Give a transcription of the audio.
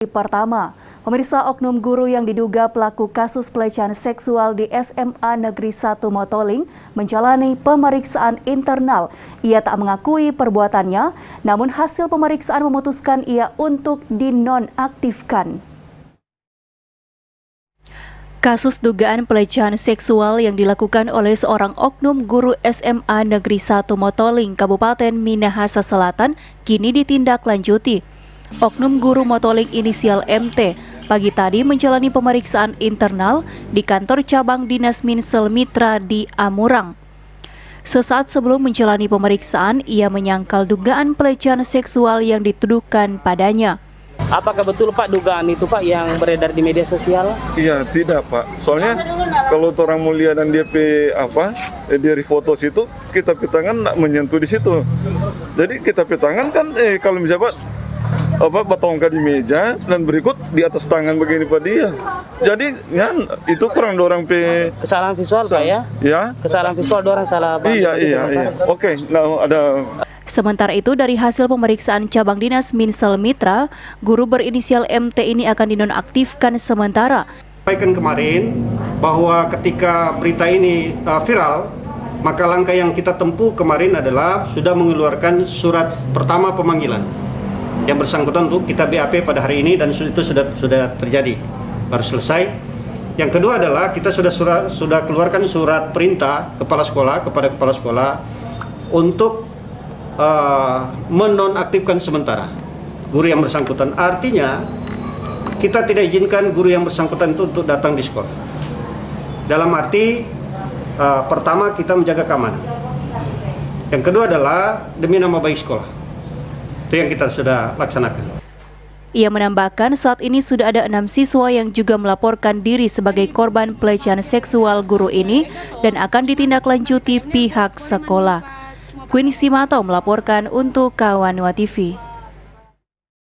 Pertama, pemirsa, oknum guru yang diduga pelaku kasus pelecehan seksual di SMA Negeri 1 Motoling menjalani pemeriksaan internal. Ia tak mengakui perbuatannya, namun hasil pemeriksaan memutuskan ia untuk dinonaktifkan. Kasus dugaan pelecehan seksual yang dilakukan oleh seorang oknum guru SMA Negeri 1 Motoling, Kabupaten Minahasa Selatan, kini ditindaklanjuti. Oknum guru Motoling inisial MT pagi tadi menjalani pemeriksaan internal di kantor cabang Dinas Minsel Mitra di Amurang. Sesaat sebelum menjalani pemeriksaan, ia menyangkal dugaan pelecehan seksual yang dituduhkan padanya. Apakah betul Pak dugaan itu Pak yang beredar di media sosial? Iya, tidak Pak. Soalnya kalau orang mulia dan dia dari foto situ, kita tangan menyentuh di situ. Jadi kita tangan kan kalau misalnya batongkan di meja dan berikut di atas tangan begini Pak dia. Jadi ya itu kurang dorang kesalahan visual Pak ya? Ya. Kesalahan visual dorang salah Pak. Iya. Oke, nah ada. Sementara itu, dari hasil pemeriksaan cabang Dinas Minsel Mitra, guru berinisial MT ini akan dinonaktifkan sementara. Sampaikan kemarin bahwa ketika berita ini viral, maka langkah yang kita tempuh kemarin adalah sudah mengeluarkan surat pertama pemanggilan yang bersangkutan untuk kita BAP pada hari ini, dan itu sudah terjadi, baru selesai. Yang kedua adalah kita sudah keluarkan surat perintah kepada kepala sekolah untuk menonaktifkan sementara guru yang bersangkutan. Artinya kita tidak izinkan guru yang bersangkutan itu untuk datang di sekolah. Dalam arti pertama kita menjaga keamanan. Yang kedua adalah demi nama baik sekolah. Itu yang kita sudah laksanakan. Ia menambahkan saat ini sudah ada 6 siswa yang juga melaporkan diri sebagai korban pelecehan seksual guru ini dan akan ditindaklanjuti pihak sekolah. Queen Simatau melaporkan untuk Kawanwa TV.